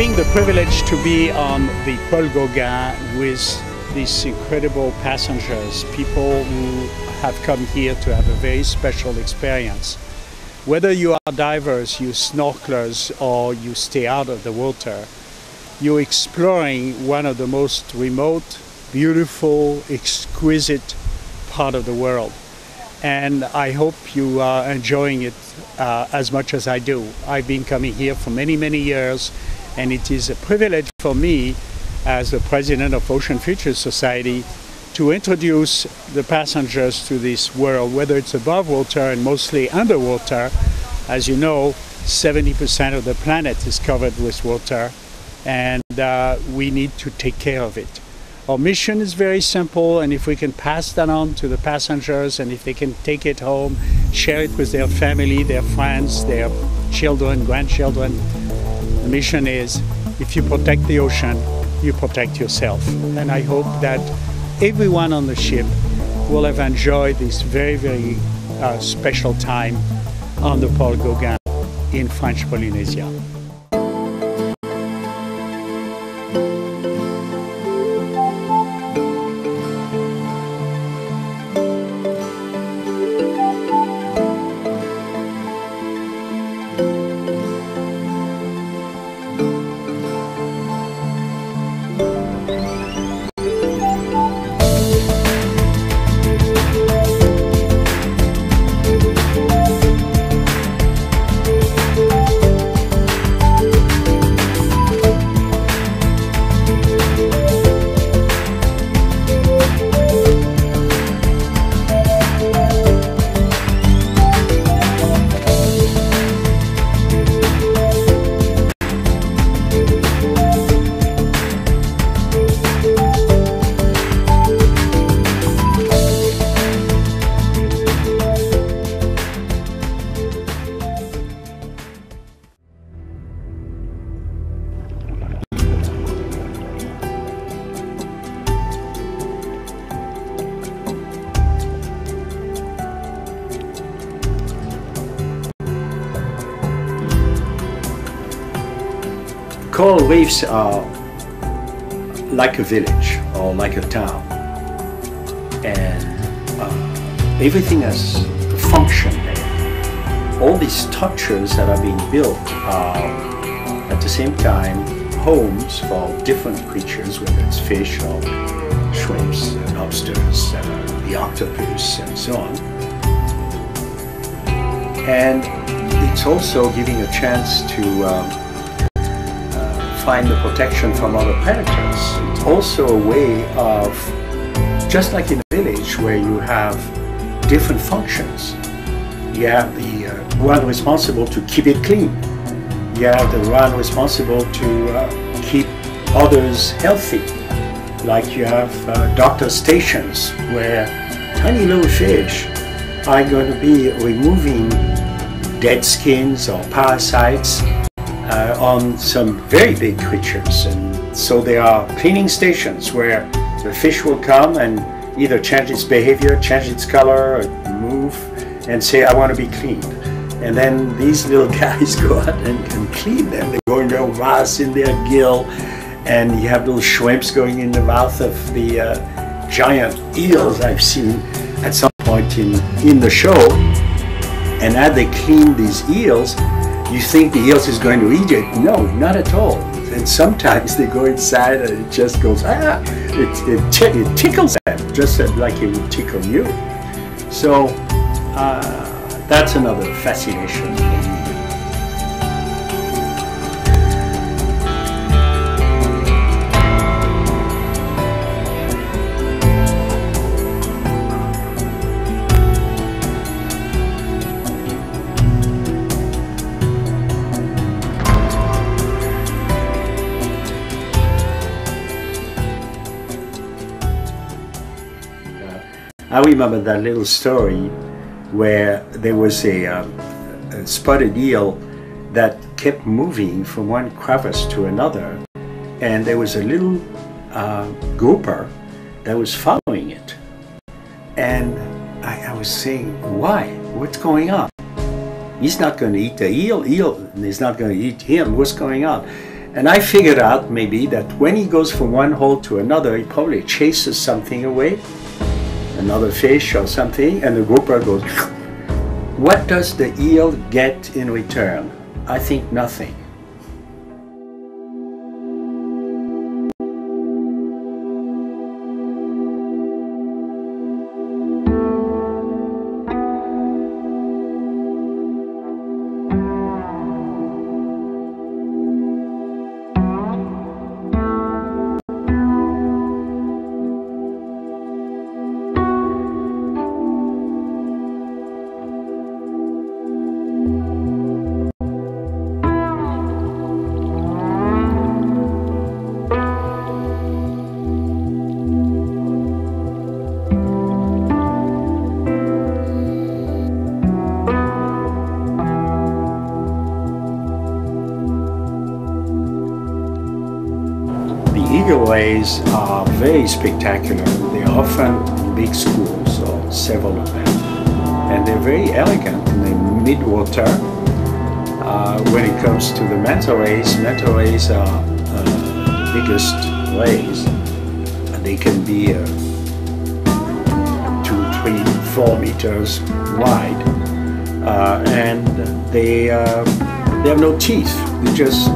Having the privilege to be on the Paul Gauguin with these incredible passengers, people who have come here to have a very special experience. Whether you are divers, you snorkelers, or you stay out of the water, you're exploring one of the most remote, beautiful, exquisite part of the world. And I hope you are enjoying it as much as I do. I've been coming here for many, many years, and it is a privilege for me as the president of Ocean Futures Society to introduce the passengers to this world, whether it's above water and mostly underwater. As you know, 70% of the planet is covered with water, and we need to take care of it. Our mission is very simple, and if we can pass that on to the passengers, and if they can take it home, share it with their family, their friends, their children, grandchildren, the mission is, if you protect the ocean, you protect yourself. And I hope that everyone on the ship will have enjoyed this very, very special time on the Paul Gauguin in French Polynesia. Coral reefs are like a village or like a town, and everything has a function there. All these structures that are being built are at the same time homes for different creatures, whether it's fish or shrimps, lobsters, the octopus, and so on. And it's also giving a chance to find the protection from other predators. It's also a way of, just like in a village where you have different functions. You have the one responsible to keep it clean. You have the one responsible to keep others healthy. Like you have doctor stations where tiny little fish are going to be removing dead skins or parasites on some very big creatures. And so there are cleaning stations where the fish will come and either change its behavior, change its color, or move, and say, I want to be cleaned. And then these little guys go out and clean them. They go in their mouths, in their gill, and you have little shrimps going in the mouth of the giant eels I've seen at some point in the show. And as they clean these eels, you think the eels is going to eat it. No, not at all. And sometimes they go inside and it just goes, it tickles them, just like it would tickle you. So that's another fascination for me. I remember that little story where there was a spotted eel that kept moving from one crevice to another, and there was a little grouper that was following it. And I was saying, why? What's going on? He's not going to eat the eel is not going to eat him. What's going on? And I figured out maybe that when he goes from one hole to another, he probably chases something away, another fish or something, and the grouper goes. What does the eel get in return? I think nothing. Eagle rays are very spectacular. They're often in big schools, or several of them. And they're very elegant in the mid-water. When it comes to the manta rays are the biggest rays. They can be 2, 3, 4 meters wide. And they have no teeth. They just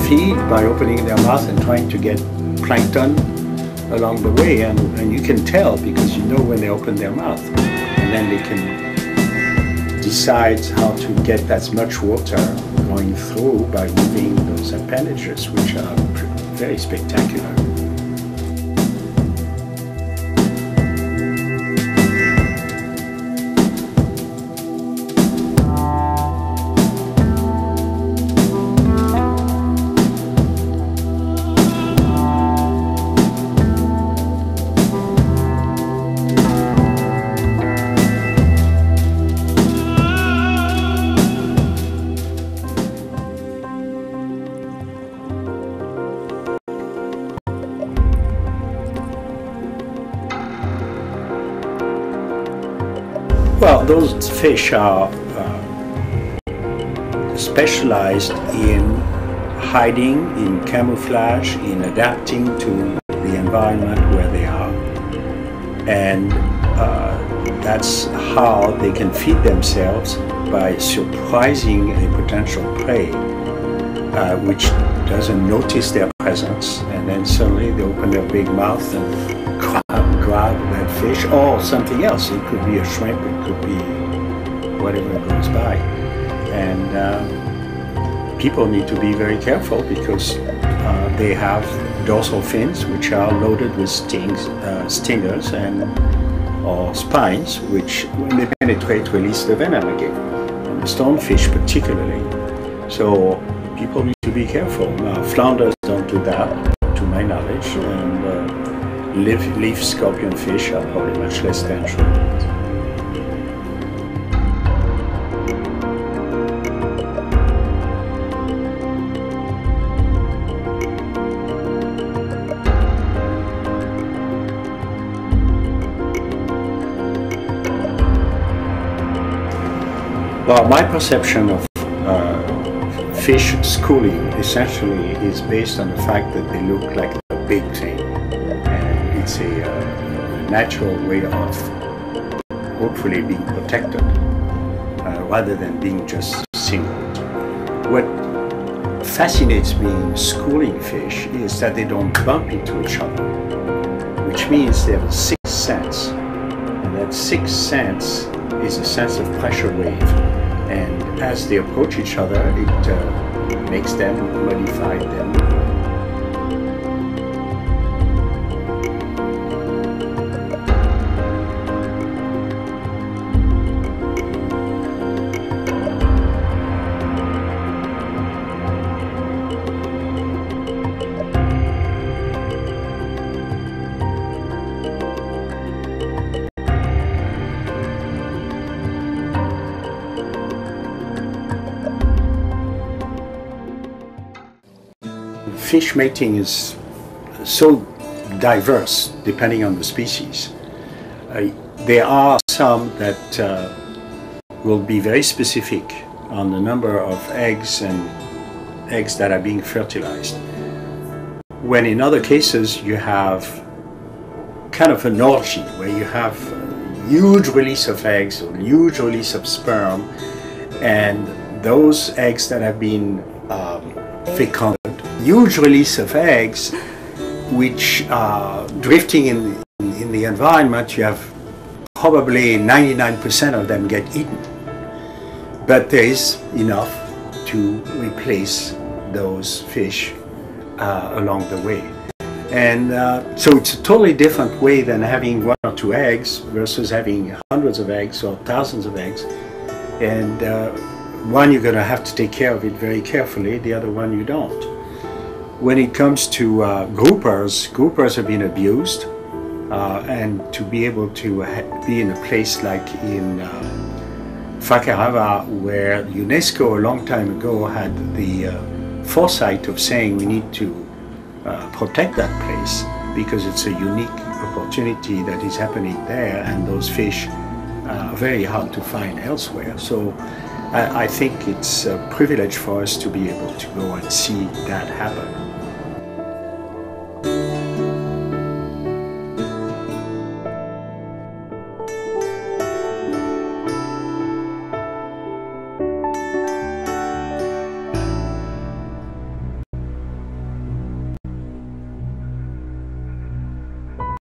feed by opening their mouth and trying to get plankton along the way, and you can tell because you know when they open their mouth, and then they can decide how to get as much water going through by moving those appendages, which are very spectacular. Well, those fish are specialized in hiding, in camouflage, in adapting to the environment where they are. And that's how they can feed themselves, by surprising a potential prey, which doesn't notice their presence, and then suddenly they open their big mouth and grab that fish or something else. It could be a shrimp, it could be whatever goes by. And people need to be very careful because they have dorsal fins which are loaded with stingers or spines, which when they penetrate release the venom again, and the stonefish particularly. So people need to be careful. Flounders don't do that, to my knowledge, and leaf scorpion fish are probably much less dangerous. Well, my perception of fish schooling essentially is based on the fact that they look like a big thing. It's a natural way of hopefully being protected rather than being just singled. What fascinates me in schooling fish is that they don't bump into each other, which means they have a sixth sense. And that sixth sense is a sense of pressure wave. And as they approach each other, it makes them modify them. Fish mating is so diverse depending on the species. There are some that will be very specific on the number of eggs and eggs that are being fertilized. When in other cases you have kind of an orgy where you have a huge release of eggs, a huge release of sperm, and those eggs that have been fecunded, huge release of eggs which are drifting in the environment. You have probably 99% of them get eaten, but there is enough to replace those fish along the way. And so it's a totally different way than having 1 or 2 eggs versus having hundreds of eggs or thousands of eggs. And one you're going to have to take care of it very carefully, the other one you don't. When it comes to groupers have been abused, and to be able to be in a place like in Fakarava, where UNESCO a long time ago had the foresight of saying we need to protect that place because it's a unique opportunity that is happening there, and those fish are very hard to find elsewhere. So I think it's a privilege for us to be able to go and see that happen.